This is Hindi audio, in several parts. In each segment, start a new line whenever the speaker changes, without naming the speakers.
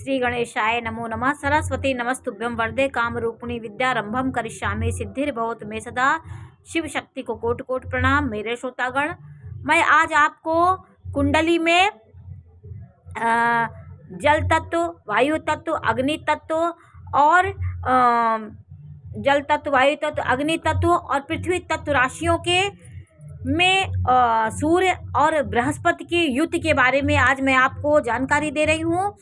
श्री गणेशाय नमो नमः। सरस्वती नमस्तुभ्यं वरदे कामरूपिणी विद्यारंभम करिष्यामि सिद्धिर्भवतु मे सदा। शिव शक्ति को कोटि कोटि प्रणाम। मेरे श्रोतागण, मैं आज आपको कुंडली में जल तत्व, वायु तत्व, अग्नि तत्व और जल तत्व, वायु तत्व, अग्नि तत्व और पृथ्वी तत्व राशियों के में सूर्य और बृहस्पति की युति के बारे में आज मैं आपको जानकारी दे रही हूँ।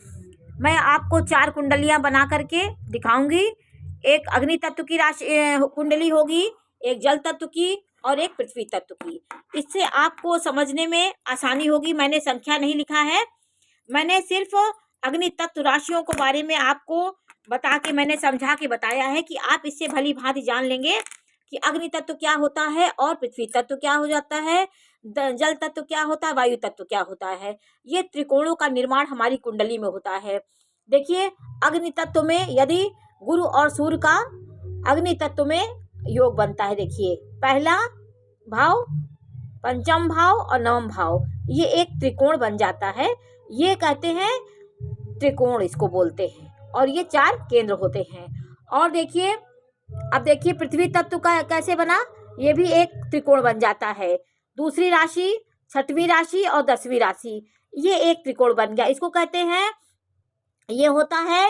मैं आपको 4 कुंडलियाँ बना करके दिखाऊंगी। एक अग्नि तत्व की राशि कुंडली होगी, एक जल तत्व की और एक पृथ्वी तत्व की। इससे आपको समझने में आसानी होगी। मैंने संख्या नहीं लिखा है, मैंने सिर्फ अग्नि तत्व राशियों के बारे में आपको बता के मैंने समझा के बताया है कि आप इससे भली भांति जान लेंगे कि अग्नि तत्व क्या होता है और पृथ्वी तत्व क्या हो जाता है, जल तत्व क्या होता है, वायु तत्व क्या होता है। ये त्रिकोणों का निर्माण हमारी कुंडली में होता है। देखिए, अग्नि तत्व में यदि गुरु और सूर्य का अग्नि तत्व में योग बनता है, देखिए पहला भाव, पंचम भाव और नवम भाव, ये एक त्रिकोण बन जाता है। ये कहते हैं त्रिकोण, इसको बोलते हैं, और ये 4 केंद्र होते हैं। और देखिए, अब देखिए पृथ्वी तत्व का कैसे बना, ये भी एक त्रिकोण बन जाता है। दूसरी राशि, 6वीं राशि और 10वीं राशि, ये एक त्रिकोण बन गया। इसको कहते हैं, ये होता है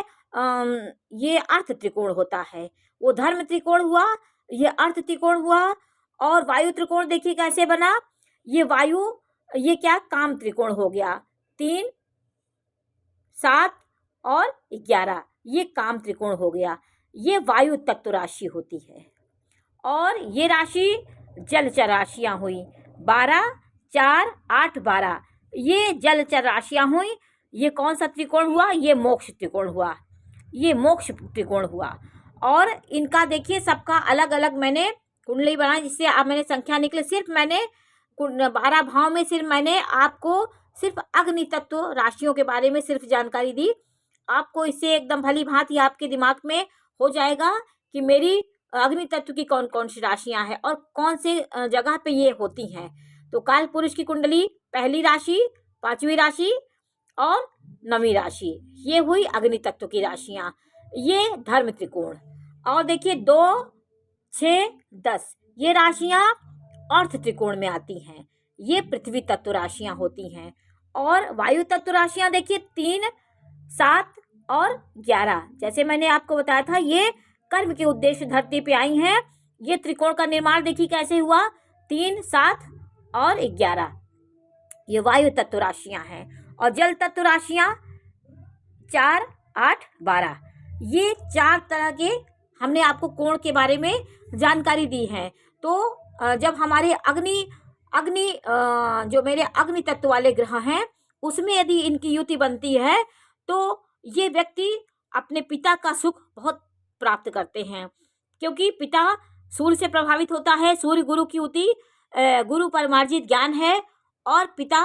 ये अर्थ त्रिकोण होता है। वो धर्म त्रिकोण हुआ, ये अर्थ त्रिकोण हुआ। और वायु त्रिकोण देखिए कैसे बना, ये वायु, ये क्या, काम त्रिकोण हो गया। 3, 7 और 11, ये काम त्रिकोण हो गया। ये वायु तत्व राशि होती है। और ये राशि जलचर राशियां हुई, 12, 4, 8, 12, ये जलचर राशियां हुई। ये कौन सा त्रिकोण हुआ, ये मोक्ष त्रिकोण हुआ, ये मोक्ष त्रिकोण हुआ। और इनका देखिए सबका अलग अलग मैंने कुंडली बनाई, जिससे आप मैंने संख्या निकले। सिर्फ मैंने 12 भाव में सिर्फ मैंने आपको सिर्फ अग्नि तत्व राशियों के बारे में सिर्फ जानकारी दी। आपको इससे एकदम भली भांति आपके दिमाग में हो जाएगा कि मेरी अग्नि तत्व की कौन कौन सी राशियां हैं और कौन से जगह पे ये होती हैं। तो काल पुरुष की कुंडली, पहली राशि, 5वीं राशि और 9वीं राशि, ये हुई अग्नि तत्व की राशियां। ये धर्म त्रिकोण। और देखिए 2, 6, 10, ये राशियां अर्थ त्रिकोण में आती हैं। ये पृथ्वी तत्व राशियां होती हैं। और वायु तत्व राशियां देखिए 3, 7 और 11, जैसे मैंने आपको बताया था, ये कर्म के उद्देश्य धरती पे आई हैं। ये त्रिकोण का निर्माण देखिए कैसे हुआ, 3, 7 और 11, ये वायु तत्व राशियां हैं। और जल तत्व राशियां 4, 8, 12, ये 4 तरह के हमने आपको कोण के बारे में जानकारी दी है। तो जब हमारे अग्नि जो मेरे अग्नि तत्व वाले ग्रह हैं, उसमें यदि इनकी युति बनती है तो ये व्यक्ति अपने पिता का सुख बहुत प्राप्त करते हैं, क्योंकि पिता सूर्य से प्रभावित होता है। सूर्य गुरु की युति, गुरु परमार्जित ज्ञान है, और पिता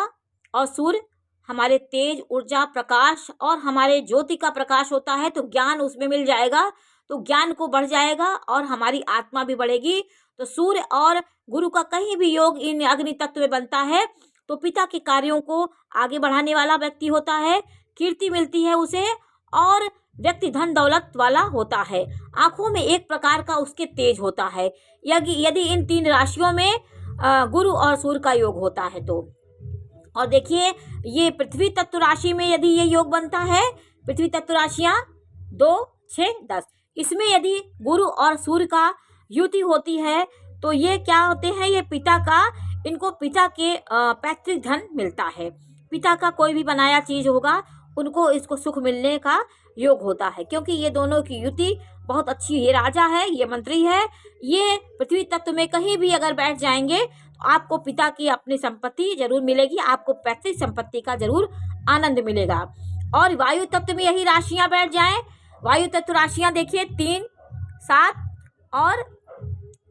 और सूर्य हमारे तेज, ऊर्जा, प्रकाश और हमारे ज्योति का प्रकाश होता है। तो ज्ञान उसमें मिल जाएगा, तो ज्ञान को बढ़ जाएगा और हमारी आत्मा भी बढ़ेगी। तो सूर्य और गुरु का कहीं भी योग इन अग्नि तत्व में बनता है तो पिता के कार्यों को आगे बढ़ाने वाला व्यक्ति होता है, कीर्ति मिलती है उसे, और व्यक्ति धन दौलत वाला होता है। आंखों में एक प्रकार का उसके तेज होता है यदि इन 3 राशियों में गुरु और सूर्य का योग होता है तो। और देखिए, ये पृथ्वी तत्व राशि में यदि ये योग बनता है, पृथ्वी तत्व राशियां 2, 6, 10, इसमें यदि गुरु और सूर्य का युति होती है तो ये क्या होते हैं, ये पिता का, इनको पिता के पैतृक धन मिलता है। पिता का कोई भी बनाया चीज होगा, उनको इसको सुख मिलने का योग होता है, क्योंकि ये दोनों की युति बहुत अच्छी है। ये राजा है, ये मंत्री है। ये पृथ्वी तत्व में कहीं भी अगर बैठ जाएंगे तो आपको पिता की अपनी संपत्ति जरूर मिलेगी, आपको पैतृक संपत्ति का जरूर आनंद मिलेगा। और वायु तत्व में यही राशियां बैठ जाएं, वायु तत्व राशियां देखिए 3, 7 और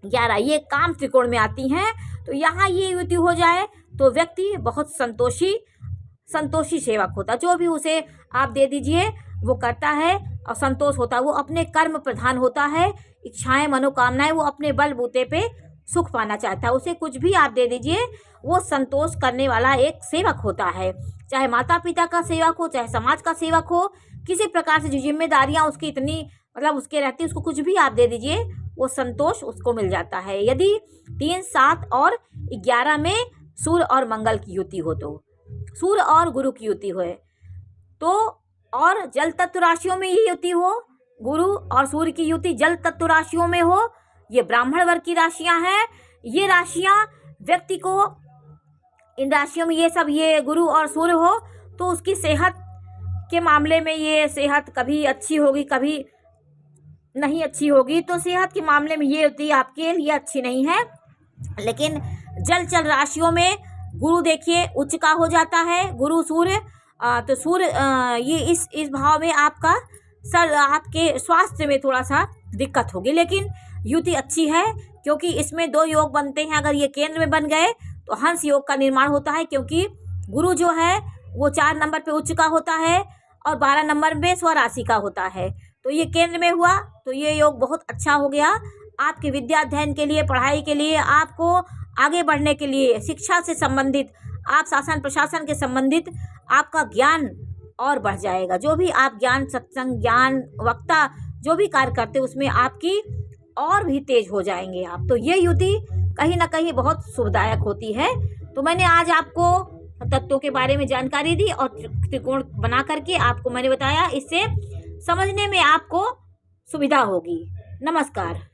11, ये काम त्रिकोण में आती हैं। तो यहाँ ये युति हो जाए तो व्यक्ति बहुत संतोषी सेवक होता, जो भी उसे आप दे दीजिए वो करता है और संतोष होता है। वो अपने कर्म प्रधान होता है, इच्छाएं, मनोकामनाएं, वो अपने बलबूते पे सुख पाना चाहता है। उसे कुछ भी आप दे दीजिए, वो संतोष करने वाला एक सेवक होता है। चाहे माता पिता का सेवक हो, चाहे समाज का सेवक हो, किसी प्रकार से जो जिम्मेदारियां उसकी इतनी मतलब उसके रहती, उसको कुछ भी आप दे दीजिए, वो संतोष उसको मिल जाता है। यदि 3, 7 और 11 में सूर्य और मंगल की युति हो, तो सूर्य और गुरु की युति हो तो, और जल तत्व राशियों में ये युति हो, गुरु और सूर्य की युति जल तत्व राशियों में हो, ये ब्राह्मण वर्ग की राशियां हैं। ये राशियां व्यक्ति को, इन राशियों में ये सब, ये गुरु और सूर्य हो तो उसकी सेहत के मामले में ये सेहत कभी अच्छी होगी, कभी नहीं अच्छी होगी। तो सेहत के मामले में ये युति आपके लिए अच्छी नहीं है। लेकिन जल चल राशियों में गुरु देखिए उच्च का हो जाता है, गुरु सूर्य, तो सूर्य ये इस भाव में आपका आपके स्वास्थ्य में थोड़ा सा दिक्कत होगी, लेकिन युति अच्छी है क्योंकि इसमें 2 योग बनते हैं। अगर ये केंद्र में बन गए तो हंस योग का निर्माण होता है, क्योंकि गुरु जो है वो 4 नंबर पे उच्च का होता है और 12 नंबर में स्वराशि का होता है। तो ये केंद्र में हुआ तो ये योग बहुत अच्छा हो गया आपके विद्या अध्ययन के लिए, पढ़ाई के लिए, आपको आगे बढ़ने के लिए, शिक्षा से संबंधित, आप शासन प्रशासन के संबंधित आपका ज्ञान और बढ़ जाएगा। जो भी आप ज्ञान, सत्संग, ज्ञान, वक्ता जो भी कार्य करते उसमें आपकी और भी तेज हो जाएंगे आप। तो ये युति कहीं ना कहीं बहुत शुभदायक होती है। तो मैंने आज आपको तत्वों के बारे में जानकारी दी और त्रिकोण बना करके आपको मैंने बताया, इससे समझने में आपको सुविधा होगी। नमस्कार।